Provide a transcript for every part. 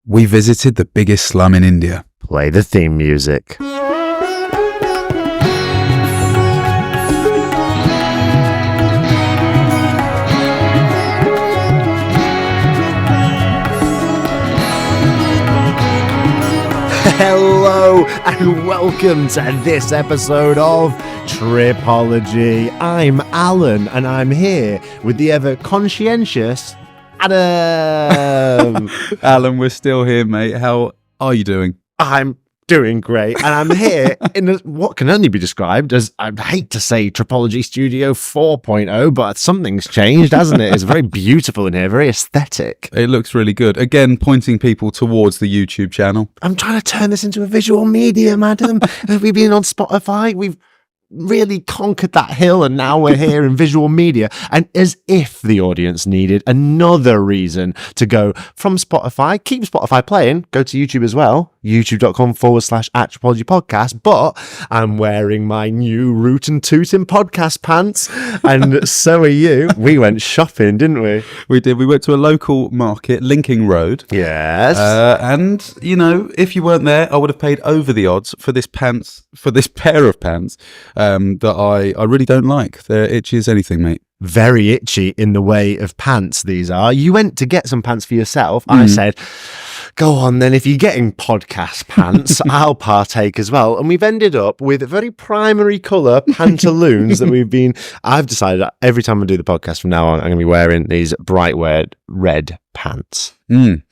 We visited the biggest slum in India. Play the theme music. Hello and welcome to this episode of Tripology. I'm Alan and I'm here with the ever conscientious Adam. Alan, we're still here, mate. How are you doing? I'm doing great, and I'm here in what can only be described as, I hate to say Tripology Studio 4.0, but something's changed, hasn't it? It's very beautiful in here, very aesthetic. It looks really good. Again, pointing people towards the YouTube channel. I'm trying to turn this into a visual medium, Adam. Have we been on Spotify? We've really conquered that hill, and now we're here in visual media. And as if the audience needed another reason to go from Spotify, keep Spotify playing, go to YouTube as well, youtube.com/tripologypodcast. But I'm wearing my new Root and Tootin' podcast pants, and so are you. We went shopping, didn't we? We did. We went to a local market, Linking Road. Yes. And, you know, if you weren't there, I would have paid over the odds for this pair of pants. That I really don't like. They're itchy as anything, mate. Very itchy in the way of pants, these are. You went to get some pants for yourself. I said, go on then, if you're getting podcast pants, I'll partake as well. And we've ended up with very primary colour pantaloons that I've decided that every time I do the podcast from now on, I'm going to be wearing these bright red pants.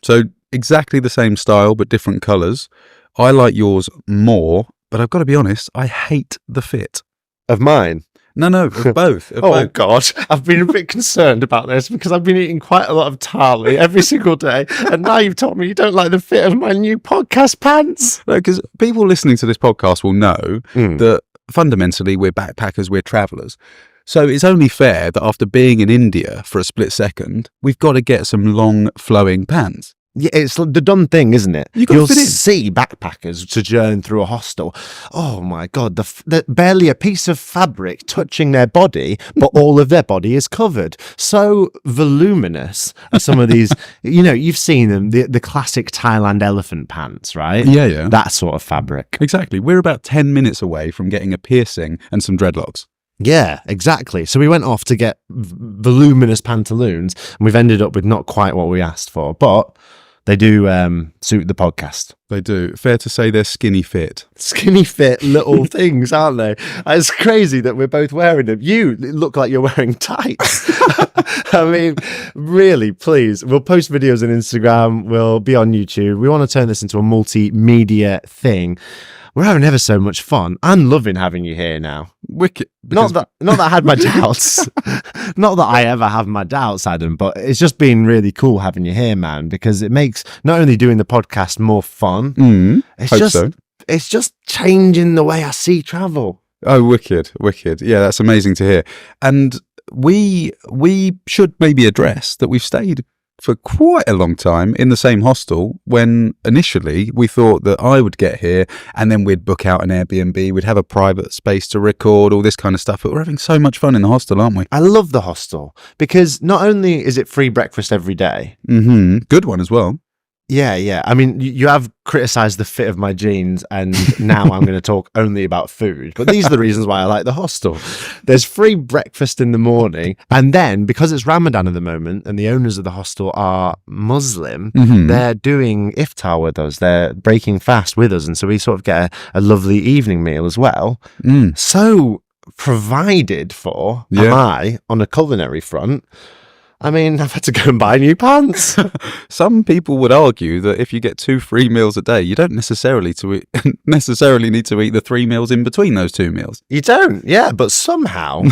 So exactly the same style, but different colours. I like yours more, but I've got to be honest, I hate the fit. Of mine? No, of both. Both. God, I've been a bit concerned about this because I've been eating quite a lot of tarly every single day, and now you've told me you don't like the fit of my new podcast pants. No, because people listening to this podcast will know that fundamentally we're backpackers, we're travellers. So it's only fair that after being in India for a split second, we've got to get some long flowing pants. Yeah, it's the done thing, isn't it? You'll see backpackers sojourn through a hostel. Oh my God, the barely a piece of fabric touching their body, but all of their body is covered. So voluminous are some of these, you know, you've seen them, the classic Thailand elephant pants, right? Yeah. That sort of fabric. Exactly. We're about 10 minutes away from getting a piercing and some dreadlocks. Yeah, exactly. So we went off to get voluminous pantaloons, and we've ended up with not quite what we asked for, but they do suit the podcast. They do. Fair to say they're skinny fit. Skinny fit little things, aren't they? It's crazy that we're both wearing them. You look like you're wearing tights. I mean, really, please. We'll post videos on Instagram. We'll be on YouTube. We want to turn this into a multimedia thing. We're having ever so much fun. I'm loving having you here now. Wicked. Not that I had my doubts. Not that I ever have my doubts, Adam, but it's just been really cool having you here, man, because it makes not only doing the podcast more fun, it's just changing the way I see travel. Oh, wicked. Yeah, that's amazing to hear. And we should maybe address that we've stayed for quite a long time in the same hostel when initially we thought that I would get here and then we'd book out an Airbnb, we'd have a private space to record, all this kind of stuff. But we're having so much fun in the hostel, aren't we? I love the hostel because not only is it free breakfast every day. Good one as well. Yeah. I mean, you have criticised the fit of my jeans, and now I'm going to talk only about food. But these are the reasons why I like the hostel. There's free breakfast in the morning, and then because it's Ramadan at the moment, and the owners of the hostel are Muslim, they're doing iftar with us. They're breaking fast with us, and so we sort of get a lovely evening meal as well. So provided for am I on a culinary front. I mean, I've had to go and buy new pants. Some people would argue that if you get 2 free meals a day, you don't necessarily need to eat the 3 meals in between those 2 meals. You don't, yeah, but somehow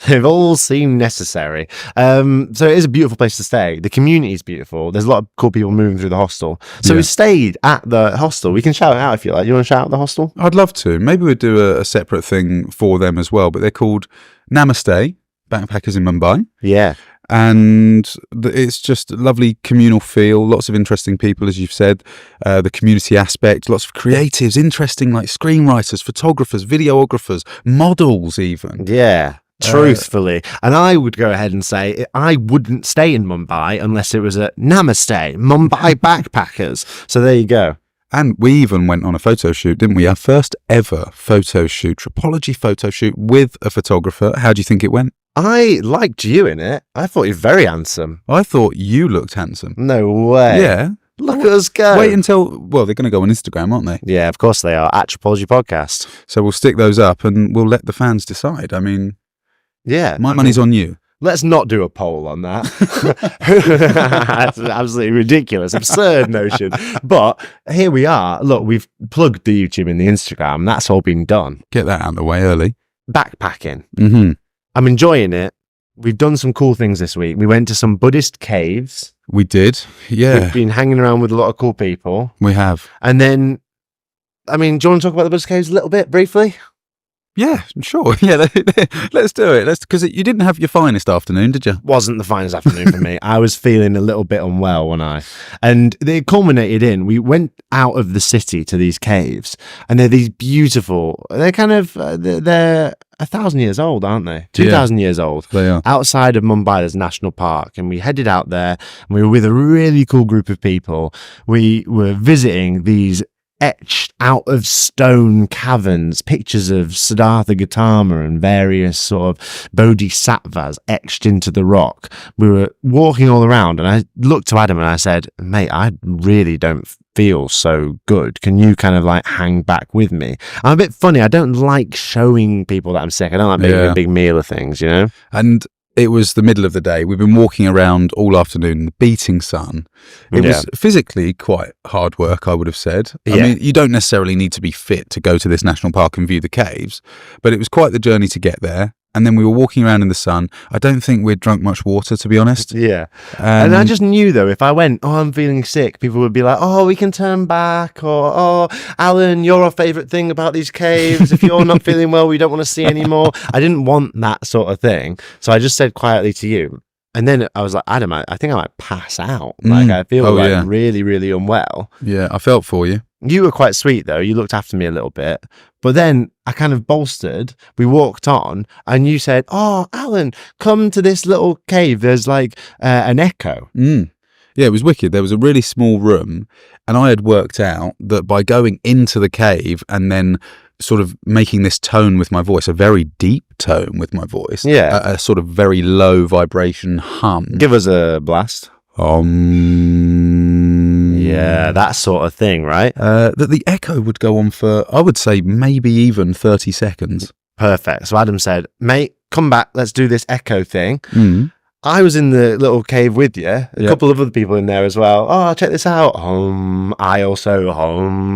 they've all seemed necessary. So it is a beautiful place to stay. The community is beautiful. There's a lot of cool people moving through the hostel. So we stayed at the hostel. We can shout it out if you like. You want to shout out the hostel? I'd love to. Maybe we'd do a separate thing for them as well, but they're called Namaste, Backpackers in Mumbai. Yeah. And it's just a lovely communal feel, lots of interesting people, as you've said, the community aspect, lots of creatives, interesting like screenwriters, photographers, videographers, models even. Yeah. Truthfully. And I would go ahead and say I wouldn't stay in Mumbai unless it was a Namaste, Mumbai backpackers. So there you go. And we even went on a photo shoot, didn't we? Our first ever photo shoot, tripology photo shoot with a photographer. How do you think it went? I liked you in it. I thought you were very handsome. I thought you looked handsome. No way. Yeah. Look at us go. Wait until, well, they're going to go on Instagram, aren't they? Yeah, of course they are. At Tripology Podcast. So we'll stick those up and we'll let the fans decide. I mean, yeah. my money's on you. Let's not do a poll on that. That's an absolutely ridiculous, absurd notion. But here we are. Look, we've plugged the YouTube and the Instagram. That's all been done. Get that out of the way early. Backpacking. Mm-hmm. I'm enjoying it. We've done some cool things this week. We went to some Buddhist caves. We did. Yeah. We've been hanging around with a lot of cool people. We have. And then, I mean, do you want to talk about the Buddhist caves a little bit briefly? Yeah, sure. Yeah, let's do it. Because you didn't have your finest afternoon, did you? Wasn't the finest afternoon for me. I was feeling a little bit unwell and they culminated in, we went out of the city to these caves, and they're these beautiful, they're kind of, they're 1,000 years old, aren't they? 2,000 years old. They are. Outside of Mumbai, there's a national park, and we headed out there, and we were with a really cool group of people. We were visiting these etched out of stone caverns, pictures of Siddhartha Gautama and various sort of bodhisattvas etched into the rock. We were walking all around, and I looked to Adam and I said, mate, I really don't feel so good. Can you kind of like hang back with me? I'm a bit funny. I don't like showing people that I'm sick. I don't like making a big meal of things, you know? And it was the middle of the day. We've been walking around all afternoon in the beating sun. It was physically quite hard work, I would have said. I mean, you don't necessarily need to be fit to go to this national park and view the caves, but it was quite the journey to get there. And then we were walking around in the sun. I don't think we'd drunk much water, to be honest. Yeah. And I just knew, though, if I went, oh, I'm feeling sick, people would be like, oh, we can turn back. Or, oh, Alan, you're our favourite thing about these caves. If you're not feeling well, we don't want to see anymore. I didn't want that sort of thing. So I just said quietly to you. And then I was like, Adam, I think I might pass out. Like, I feel really, really unwell. Yeah, I felt for you. You were quite sweet, though. You looked after me a little bit. But then I kind of bolstered. We walked on, and you said, oh, Alan, come to this little cave. There's like an echo. Yeah, it was wicked. There was a really small room, and I had worked out that by going into the cave and then sort of making this tone with my voice, a very deep tone with my voice, a sort of very low vibration hum. Give us a blast. Yeah, that sort of thing, right? That the echo would go on for, I would say, maybe even 30 seconds. Perfect. So Adam said, mate, come back. Let's do this echo thing. I was in the little cave with you. A couple of other people in there as well. Oh, check this out. I also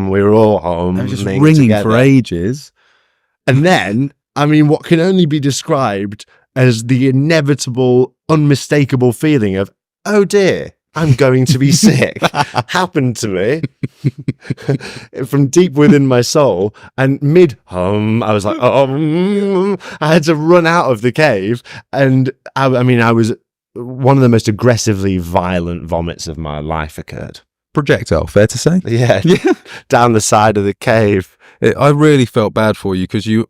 we were all home. It was just ringing together for ages. And then, I mean, what can only be described as the inevitable, unmistakable feeling of, oh dear, I'm going to be sick, happened to me from deep within my soul. And mid-hum, I was like, I had to run out of the cave. And I was one of the most aggressively violent vomits of my life occurred. Projectile, fair to say? Yeah. Down the side of the cave. I really felt bad for you because you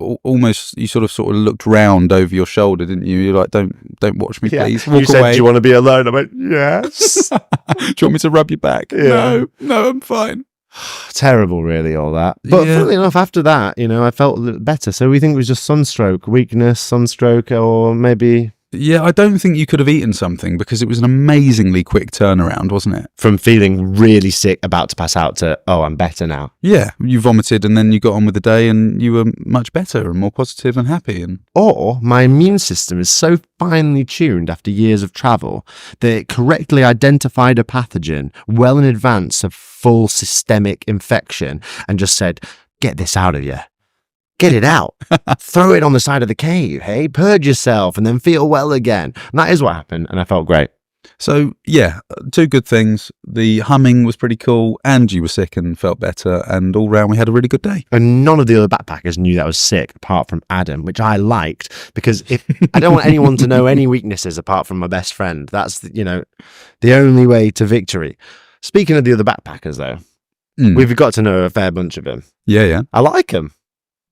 sort of looked round over your shoulder, didn't you? You're like, don't watch me, please. Walk you said, away. do you want to be alone? I went, yes. Do you want me to rub your back? Yeah. No, I'm fine. Terrible, really, all that. But funnily enough, after that, I felt a little better. So we think it was just sunstroke, weakness, sunstroke, or maybe... Yeah, I don't think you could have eaten something because it was an amazingly quick turnaround, wasn't it? From feeling really sick, about to pass out, to, oh, I'm better now. Yeah, you vomited and then you got on with the day and you were much better and more positive and happy. Or my immune system is so finely tuned after years of travel that it correctly identified a pathogen well in advance of full systemic infection and just said, get this out of you. Get it out. Throw it on the side of the cave, hey? Purge yourself and then feel well again. And that is what happened, and I felt great. So, yeah, two good things. The humming was pretty cool, and you were sick and felt better, and all round we had a really good day. And none of the other backpackers knew that I was sick, apart from Adam, which I liked, because I don't want anyone to know any weaknesses apart from my best friend. That's, the only way to victory. Speaking of the other backpackers, though, we've got to know a fair bunch of them. Yeah. I like them.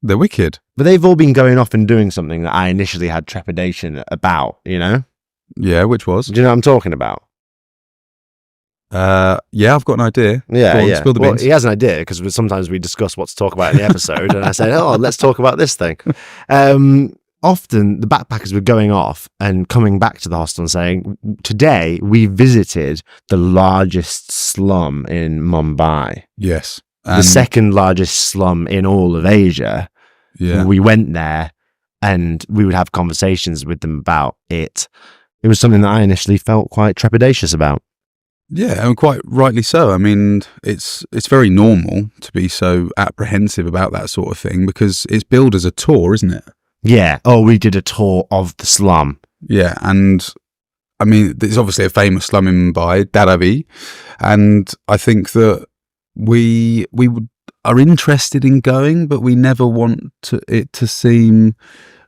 They're wicked. But they've all been going off and doing something that I initially had trepidation about, you know? Yeah, which was? Do you know what I'm talking about? Yeah, I've got an idea. Yeah, Go on, yeah. spill the beans. He has an idea because sometimes we discuss what to talk about in the episode, and I said, let's talk about this thing. Often the backpackers were going off and coming back to the hostel and saying, today we visited the largest slum in Mumbai. Yes. The second largest slum in all of Asia. Yeah. We went there and we would have conversations with them about it. It was something that I initially felt quite trepidatious about. Yeah, and quite rightly so. I mean, it's very normal to be so apprehensive about that sort of thing because it's billed as a tour, isn't it? Yeah. Oh, we did a tour of the slum. Yeah, and I mean, there's obviously a famous slum in Mumbai, Dharavi, and I think that we are interested in going, but we never want it to seem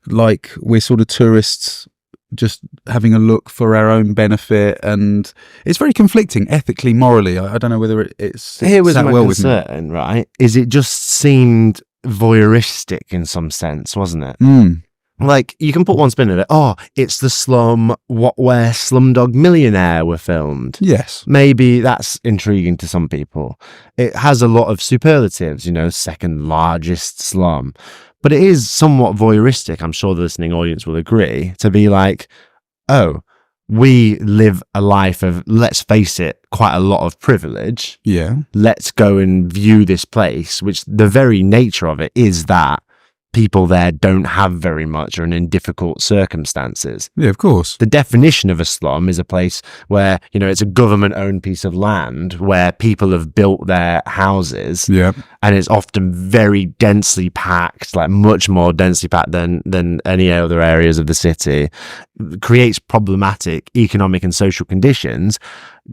like we're sort of tourists just having a look for our own benefit, and it's very conflicting ethically, morally. I don't know whether it's here was my well concern, right? Is it just seemed voyeuristic in some sense, wasn't it? Like, you can put one spin at it. Oh, it's the slum where Slumdog Millionaire were filmed. Yes. Maybe that's intriguing to some people. It has a lot of superlatives, you know, second largest slum. But it is somewhat voyeuristic, I'm sure the listening audience will agree, to be like, oh, we live a life of, let's face it, quite a lot of privilege. Yeah. Let's go and view this place, which the very nature of it is that people there don't have very much or are in difficult circumstances. Yeah, of course. The definition of a slum is a place where, you know, it's a government-owned piece of land where people have built their houses. Yeah. And it's often very densely packed, like much more densely packed than any other areas of the city. It creates problematic economic and social conditions.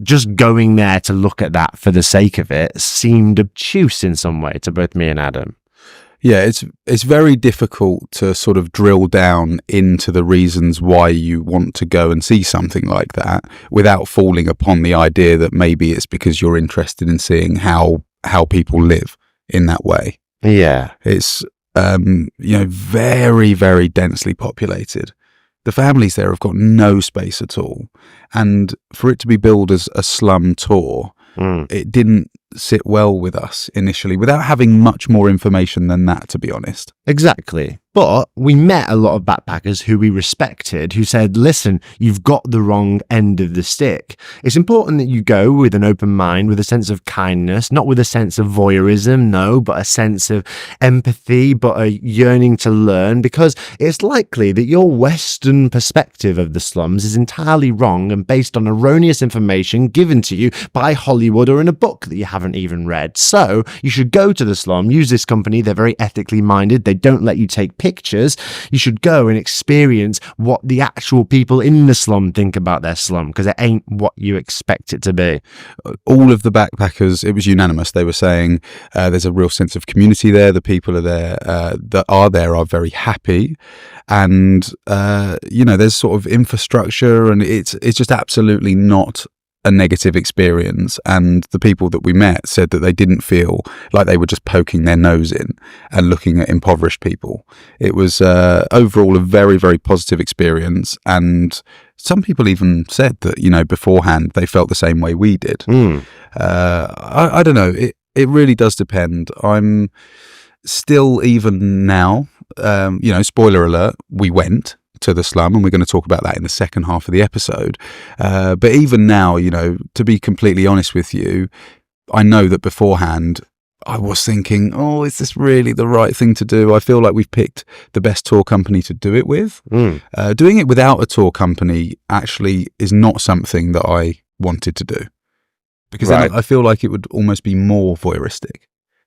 Just going there to look at that for the sake of it seemed obtuse in some way to both me and Adam. Yeah, it's very difficult to sort of drill down into the reasons why you want to go and see something like that without falling upon the idea that maybe it's because you're interested in seeing how people live in that way. Yeah. It's, you know, very, very densely populated. The families there have got no space at all. And for it to be billed as a slum tour, it didn't sit well with us initially without having much more information than that, to be honest. Exactly. But we met a lot of backpackers who we respected who said, listen, you've got the wrong end of the stick. It's important that you go with an open mind, with a sense of kindness, not with a sense of voyeurism, no, but a sense of empathy, but a yearning to learn, because it's likely that your Western perspective of the slums is entirely wrong and based on erroneous information given to you by Hollywood or in a book that you haven't even read. So you should go to the slum, use this company. They're very ethically minded. They don't let you take pictures. You should go and experience what the actual people in the slum think about their slum, because it ain't what you expect it to be. All of the backpackers, it was unanimous. They were saying there's a real sense of community there. The people are there that are there are very happy, and you know, there's sort of infrastructure, and it's just absolutely not a negative experience. And the people that we met said that they didn't feel like they were just poking their nose in and looking at impoverished people. It was overall a very, very positive experience. And some people even said that, you know, beforehand they felt the same way we did. I don't know. It really does depend. I'm still, even now, you know, spoiler alert, we went to the slum, and we're going to talk about that in the second half of the episode. But even now, you know, to be completely honest with you, I know that beforehand I was thinking, oh, is this really the right thing to do? I feel like we've picked the best tour company to do it with. Doing it without a tour company actually is not something that I wanted to do, because then I feel like it would almost be more voyeuristic.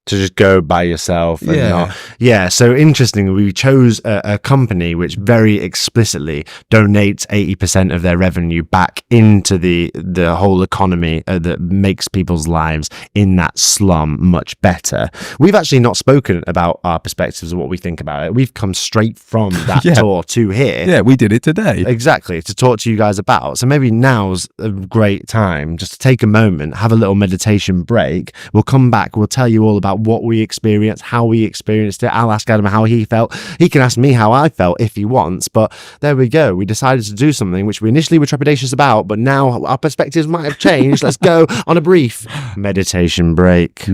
To just go by yourself and so interestingly, we chose a company which very explicitly donates 80% of their revenue back into the whole economy that makes people's lives in that slum much better. We've actually not spoken about our perspectives of what we think about it. We've come straight from that tour to here. Yeah, we did it today. Exactly, to talk to you guys about. So maybe now's a great time just to take a moment, have a little meditation break. We'll come back, we'll tell you all about about what we experienced, how we experienced it. I'll ask Adam how he felt. He can ask me how I felt if he wants. But there we go. We decided to do something which we initially were trepidatious about, but now our perspectives might have changed. Let's go on a brief meditation break.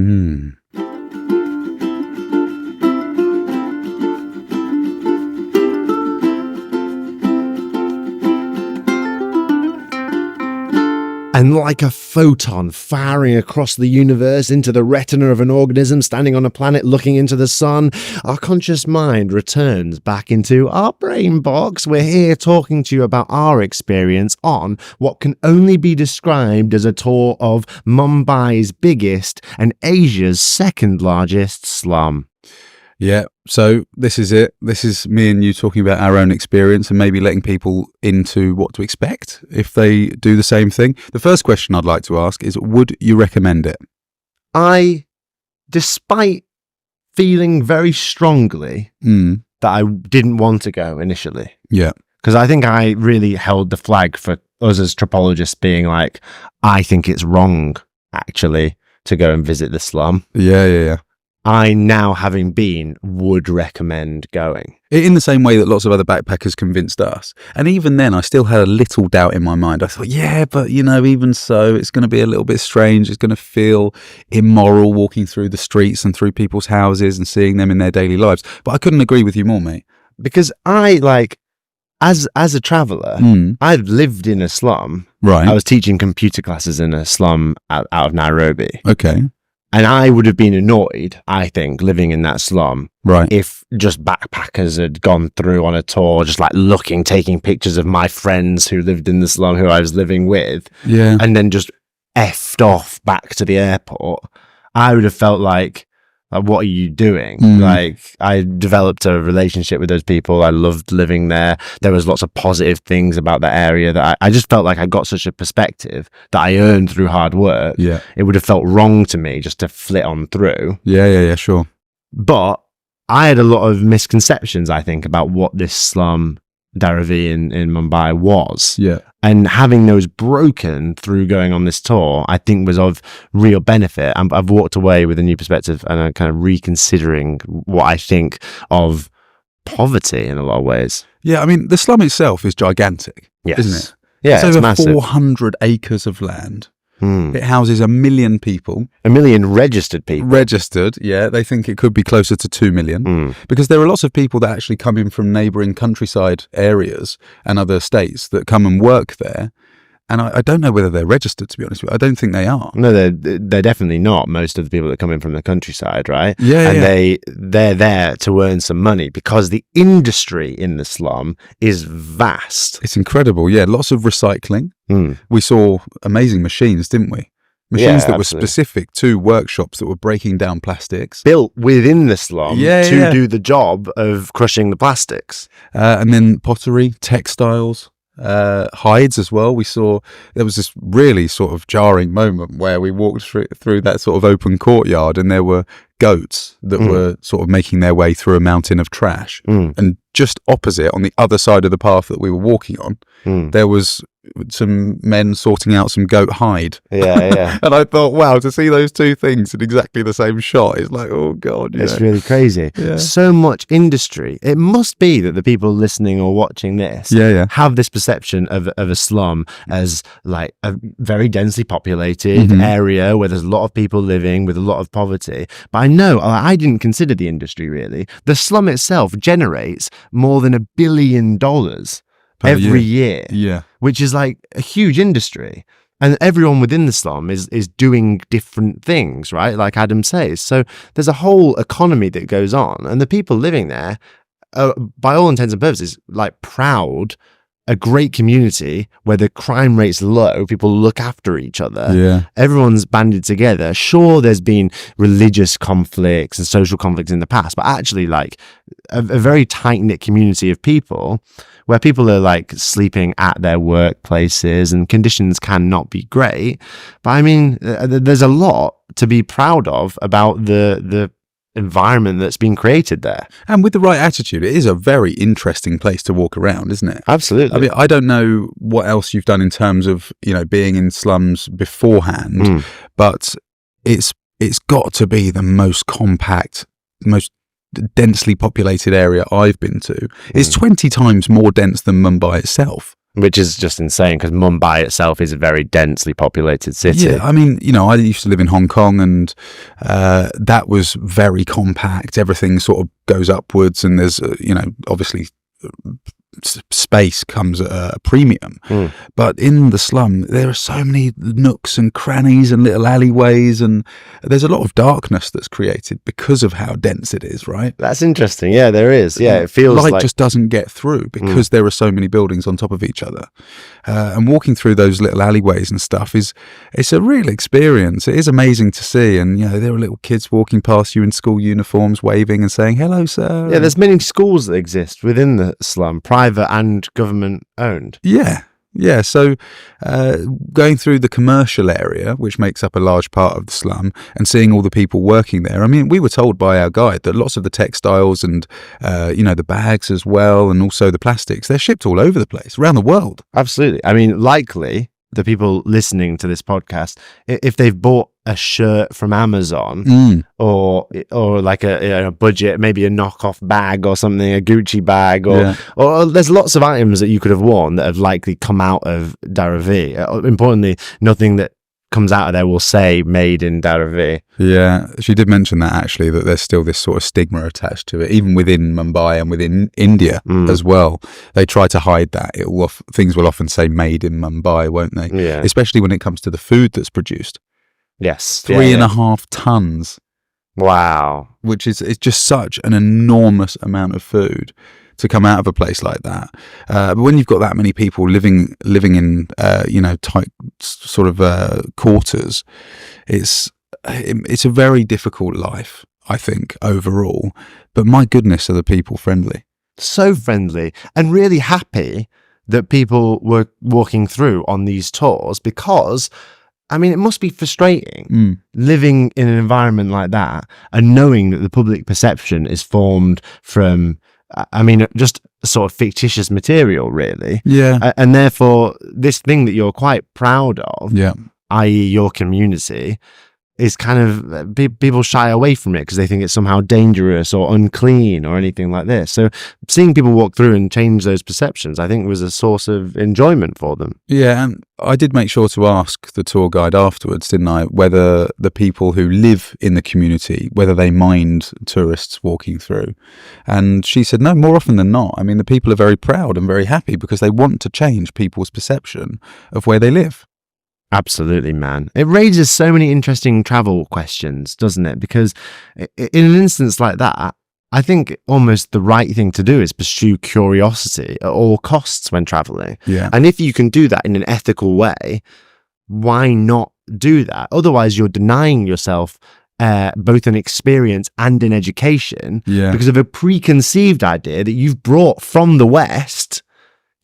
And like a photon firing across the universe into the retina of an organism standing on a planet looking into the sun, our conscious mind returns back into our brain box. We're here talking to you about our experience on what can only be described as a tour of Mumbai's biggest and Asia's second largest slum. Yeah, so this is it. This is me and you talking about our own experience and maybe letting people into what to expect if they do the same thing. The first question I'd like to ask is, would you recommend it? Despite feeling very strongly that I didn't want to go initially. Yeah. Because I think I really held the flag for us as tripologists being like, I think it's wrong, actually, to go and visit the slum. Yeah. I now, having been, would recommend going. In the same way that lots of other backpackers convinced us. And even then, I still had a little doubt in my mind. I thought, yeah, but, even so, it's going to be a little bit strange. It's going to feel immoral walking through the streets and through people's houses and seeing them in their daily lives. But I couldn't agree with you more, mate. Because as a traveller, I'd lived in a slum. Right. I was teaching computer classes in a slum out of Nairobi. Okay. And I would have been annoyed, I think, living in that slum, right, if just backpackers had gone through on a tour, just like taking pictures of my friends who lived in the slum who I was living with, and then just effed off back to the airport. I would have felt like, what are you doing? Like, I developed a relationship with those people. I loved living there. There was lots of positive things about that area that I just felt like I got such a perspective that I earned through hard work. Yeah. It would have felt wrong to me just to flit on through. Yeah, sure. But I had a lot of misconceptions, I think, about what this slum, Dharavi in Mumbai, was. Yeah. And having those broken through going on this tour, I think was of real benefit. I've walked away with a new perspective and I'm kind of reconsidering what I think of poverty in a lot of ways. Yeah, I mean, the slum itself is gigantic, isn't it? Yeah, it's over massive. 400 acres of land. It houses 1 million people. 1 million registered people. Registered, yeah. They think it could be closer to 2 million. Because there are lots of people that actually come in from neighbouring countryside areas and other states that come and work there. And I don't know whether they're registered, to be honest with you. I don't think they are. No, they're definitely not. Most of the people that come in from the countryside, right? Yeah, and they're there to earn some money because the industry in the slum is vast. It's incredible. Yeah, lots of recycling. We saw amazing machines, didn't we? Machines that were specific to workshops that were breaking down plastics. Built within the slum to do the job of crushing the plastics. And then pottery, textiles. Hides as well. We saw there was this really sort of jarring moment where we walked through that sort of open courtyard and there were goats that were sort of making their way through a mountain of trash. And just opposite, on the other side of the path that we were walking on, there was some men sorting out some goat hide. Yeah. And I thought, wow, to see those two things in exactly the same shot is like, oh God. It's really crazy. Yeah. So much industry. It must be that the people listening or watching this have this perception of a slum as like a very densely populated area where there's a lot of people living with a lot of poverty. But I didn't consider the industry really. The slum itself generates more than $1 billion every year. Yeah. Which is like a huge industry. And everyone within the slum is doing different things, right? Like Adam says. So there's a whole economy that goes on. And the people living there, by all intents and purposes, like proud, a great community where the crime rate's low, people look after each other. Yeah. Everyone's banded together. Sure, there's been religious conflicts and social conflicts in the past, but actually like a very tight-knit community of people where people are like sleeping at their workplaces and conditions cannot be great. But I mean, there's a lot to be proud of about the environment that's been created there. And with the right attitude, it is a very interesting place to walk around, isn't it? Absolutely. I mean, I don't know what else you've done in terms of, being in slums beforehand, but it's it's got to be the most compact, most densely populated area I've been to. It's 20 times more dense than Mumbai itself. Which is just insane, because Mumbai itself is a very densely populated city. Yeah, I mean, I used to live in Hong Kong, and that was very compact. Everything sort of goes upwards, and there's, obviously space comes at a premium. But in the slum, there are so many nooks and crannies and little alleyways, and there's a lot of darkness that's created because of how dense it is, right? That's interesting. Yeah, there is. Yeah, it feels light like just doesn't get through because there are so many buildings on top of each other. And walking through those little alleyways and stuff it's a real experience. It is amazing to see. And there are little kids walking past you in school uniforms, waving and saying, "Hello, sir." Yeah, there's many schools that exist within the slum, private and government owned. Yeah, so going through the commercial area, which makes up a large part of the slum, and seeing all the people working there. I mean, we were told by our guide that lots of the textiles and, the bags as well, and also the plastics, they're shipped all over the place, around the world. Absolutely. I mean, likely the people listening to this podcast, if they've bought a shirt from Amazon or like a budget, maybe a knockoff bag or something, a Gucci bag, or there's lots of items that you could have worn that have likely come out of Dharavi. Importantly, nothing that comes out of there will say made in Dharavi. Yeah, she did mention that actually, that there's still this sort of stigma attached to it, even within Mumbai and within India as well. They try to hide that. Things will often say made in Mumbai, won't they? Yeah. Especially when it comes to the food that's produced. Yes. 3.5 tons. Wow. Which is just such an enormous amount of food to come out of a place like that. But when you've got that many people living in tight sort of quarters, it's a very difficult life, I think, overall. But my goodness, are the people friendly? So friendly, and really happy that people were walking through on these tours, because I mean, it must be frustrating living in an environment like that and knowing that the public perception is formed from, just sort of fictitious material, really. Yeah. And therefore, this thing that you're quite proud of, i.e. your community, is kind of, people shy away from it because they think it's somehow dangerous or unclean or anything like this. So seeing people walk through and change those perceptions, I think, was a source of enjoyment for them. Yeah, and I did make sure to ask the tour guide afterwards, didn't I, whether the people who live in the community, whether they mind tourists walking through. And she said, no, more often than not. I mean, the people are very proud and very happy because they want to change people's perception of where they live. Absolutely, man. It raises so many interesting travel questions, doesn't it? Because in an instance like that, I think almost the right thing to do is pursue curiosity at all costs when traveling. Yeah. And if you can do that in an ethical way, why not do that? Otherwise, you're denying yourself both an experience and an education because of a preconceived idea that you've brought from the West,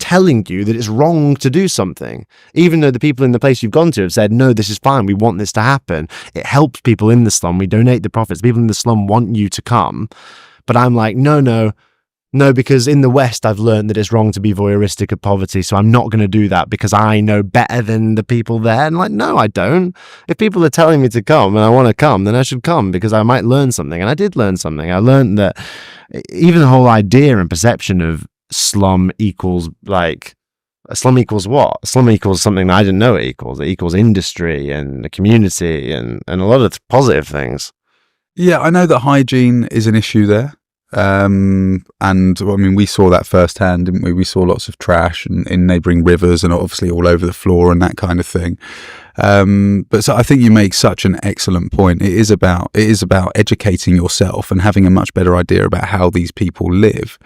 telling you that it's wrong to do something, even though the people in the place you've gone to have said, no, this is fine, we want this to happen, it helps people in the slum, we donate the profits, people in the slum want you to come. But I'm like, no, because in the West I've learned that it's wrong to be voyeuristic of poverty, so I'm not going to do that because I know better than the people there. And like, no, I don't. If people are telling me to come and I want to come, then I should come because I might learn something. And I did learn something. I learned that even the whole idea and perception of slum equals what? Slum equals something that I didn't know it equals. It equals industry and the community and a lot of positive things. Yeah, I know that hygiene is an issue there. And I mean, we saw that firsthand, didn't we? We saw lots of trash in neighbouring rivers and obviously all over the floor and that kind of thing. But so I think you make such an excellent point. It is about educating yourself and having a much better idea about how these people live.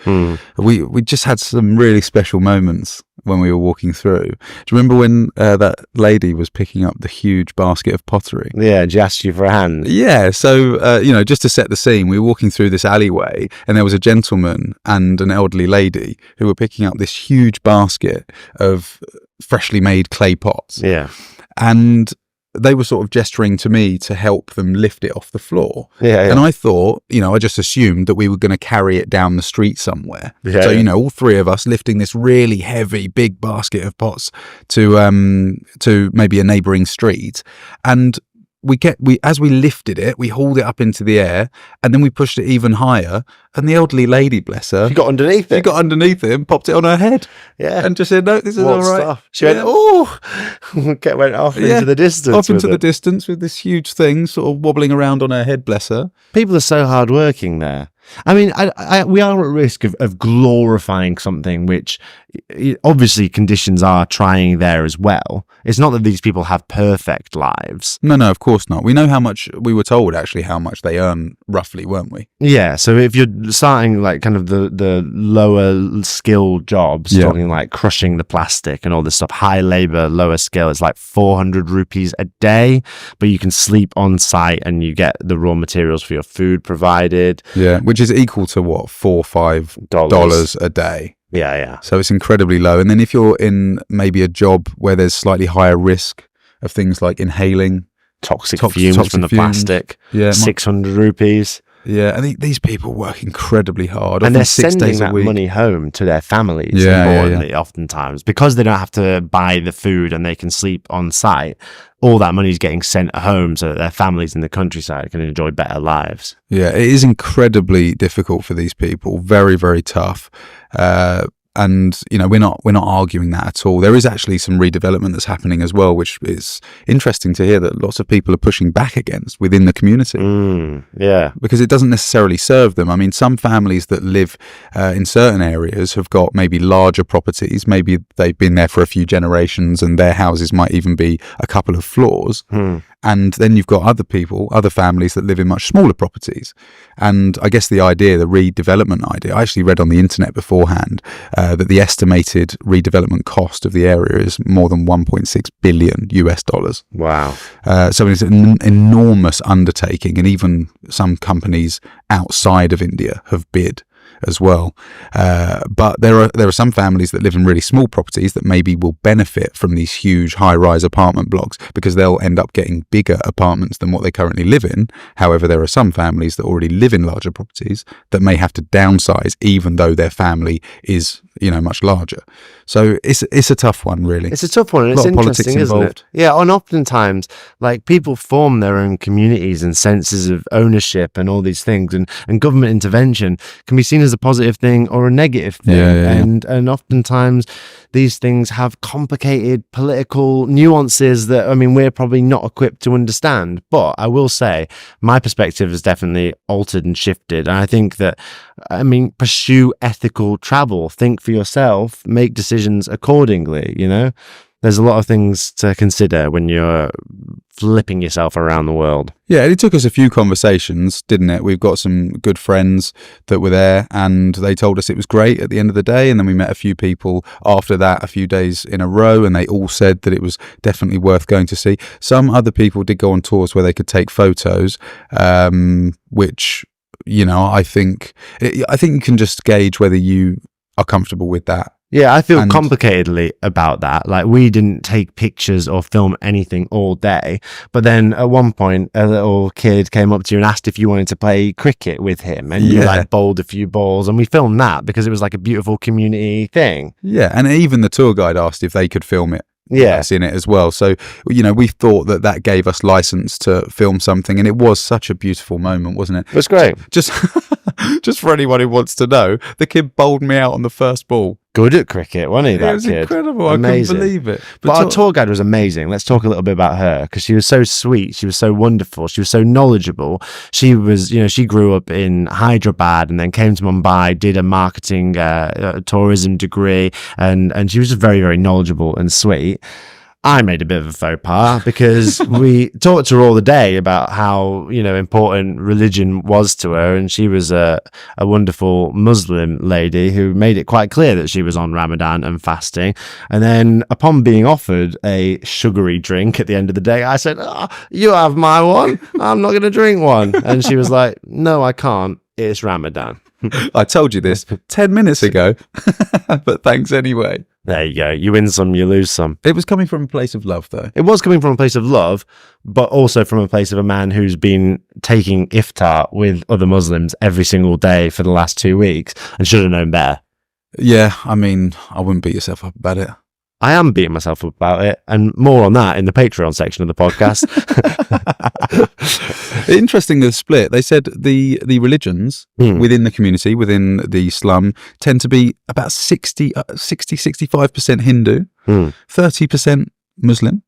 We just had some really special moments when we were walking through. Do you remember when that lady was picking up the huge basket of pottery? Yeah, she asked you for a hand. Yeah, so just to set the scene, we were walking through this alleyway and there was a gentleman and an elderly lady who were picking up this huge basket of freshly made clay pots. Yeah. And they were sort of gesturing to me to help them lift it off the floor. Yeah. And I thought, I just assumed that we were going to carry it down the street somewhere. Yeah, so, all three of us lifting this really heavy, big basket of pots to maybe a neighbouring street. And as we lifted it, we hauled it up into the air, and then we pushed it even higher. And the elderly lady, bless her, She got underneath it. she got underneath it and popped it on her head. Yeah. And just said, "No, this is all right." Stuff. She went, oh, went off into the distance. Off into with the it. distance with this huge thing sort of wobbling around on her head, bless her. People are so hardworking there. I mean, we are at risk of glorifying something which obviously conditions are trying there as well. It's not that these people have perfect lives. No, of course not. We know how much, we were told actually how much they earn roughly, weren't we? Yeah, so if you're starting like kind of the lower skill jobs, talking like crushing the plastic and all this stuff, high labor, lower skill, it's like 400 rupees a day, but you can sleep on site and you get the raw materials for your food provided. Yeah, which is equal to what, $4 or $5 a day. Yeah. So it's incredibly low. And then if you're in maybe a job where there's slightly higher risk of things like inhaling toxic fumes from the plastic, 600 rupees. Yeah, and these people work incredibly hard, and they're 6 sending days a that week. money home to their families. Yeah. Oftentimes, because they don't have to buy the food and they can sleep on site. All that money is getting sent home so that their families in the countryside can enjoy better lives. Yeah, it is incredibly difficult for these people. Very, very tough. And we're not arguing that at all. There is actually some redevelopment that's happening as well, which is interesting to hear that lots of people are pushing back against within the community. Because it doesn't necessarily serve them. I mean, some families that live in certain areas have got maybe larger properties. Maybe they've been there for a few generations, and their houses might even be a couple of floors. And then you've got other families that live in much smaller properties. And I guess the redevelopment idea, I actually read on the internet beforehand that the estimated redevelopment cost of the area is more than $1.6 billion US. Wow. So it's an enormous undertaking, and even some companies outside of India have bid as well. But there are some families that live in really small properties that maybe will benefit from these huge high-rise apartment blocks because they'll end up getting bigger apartments than what they currently live in. However, there are some families that already live in larger properties that may have to downsize even though their family is much larger. So it's a tough one, really. It's a tough one, and it's interesting, isn't it? Yeah, and oftentimes, like, people form their own communities and senses of ownership and all these things, and government intervention can be seen as a positive thing or a negative thing. And oftentimes these things have complicated political nuances that, I mean, we're probably not equipped to understand. But I will say my perspective has definitely altered and shifted. And I think that, pursue ethical travel, think for yourself, make decisions accordingly. There's a lot of things to consider when you're flipping yourself around the world. Yeah, it took us a few conversations, didn't it? We've got some good friends that were there, and they told us it was great at the end of the day. And then we met a few people after that, a few days in a row, and they all said that it was definitely worth going to see. Some other people did go on tours where they could take photos, which, I think you can just gauge whether you are comfortable with that. Yeah, I feel complicatedly about that. Like, we didn't take pictures or film anything all day. But then at one point, a little kid came up to you and asked if you wanted to play cricket with him. And you bowled a few balls. And we filmed that because it was like a beautiful community thing. Yeah, and even the tour guide asked if they could film it. Yes, in it as well. So, we thought that gave us license to film something. And it was such a beautiful moment, wasn't it? It was great. Just for anyone who wants to know, the kid bowled me out on the first ball. Good at cricket, wasn't he, that kid? It was incredible. Amazing. I couldn't believe it. But our tour guide was amazing. Let's talk a little bit about her, because she was so sweet. She was so wonderful. She was so knowledgeable. She was, she grew up in Hyderabad and then came to Mumbai, did a marketing tourism degree, and she was just very, very knowledgeable and sweet. I made a bit of a faux pas because we talked to her all the day about how, important religion was to her. And she was a wonderful Muslim lady who made it quite clear that she was on Ramadan and fasting. And then upon being offered a sugary drink at the end of the day, I said, you have my one. I'm not going to drink one. And she was like, no, I can't. It's Ramadan. I told you this 10 minutes ago, but thanks anyway. There you go. You win some, you lose some. It was coming from a place of love, though. It was coming from a place of love, but also from a place of a man who's been taking iftar with other Muslims every single day for the last 2 weeks and should have known better. Yeah, I wouldn't beat yourself up about it. I am beating myself up about it, and more on that in the Patreon section of the podcast. Interesting, the split. They said the religions within the community, within the slum, tend to be about 65% Hindu, 30% Muslim.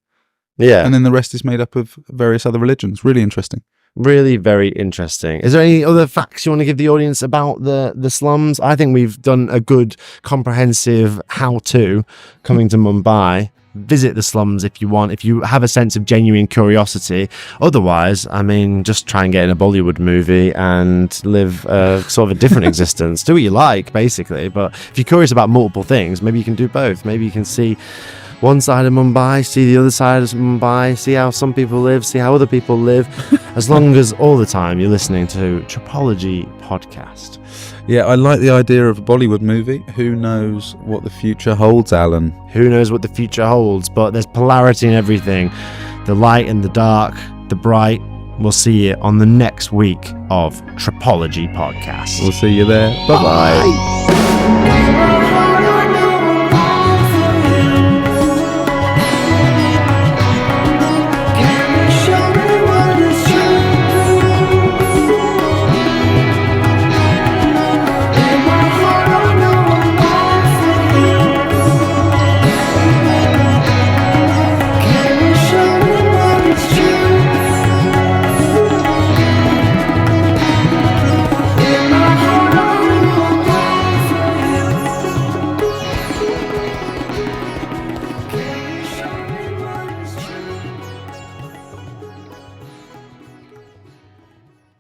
Yeah. And then the rest is made up of various other religions. Really interesting. Really very interesting. Is there any other facts you want to give the audience about the slums? I think we've done a good comprehensive how-to coming to Mumbai. Visit the slums if you want, if you have a sense of genuine curiosity. Otherwise, I mean, just try and get in a Bollywood movie and live sort of a different existence. Do what you like, basically. But if you're curious about multiple things, maybe you can do both. Maybe you can see one side of Mumbai, see the other side of Mumbai, see how some people live, see how other people live, as long as all the time you're listening to Tripology Podcast. Yeah, I like the idea of a Bollywood movie. Who knows what the future holds, Alan? Who knows what the future holds, but there's polarity in everything. The light and the dark, the bright. We'll see you on the next week of Tripology Podcast. We'll see you there. Bye-bye.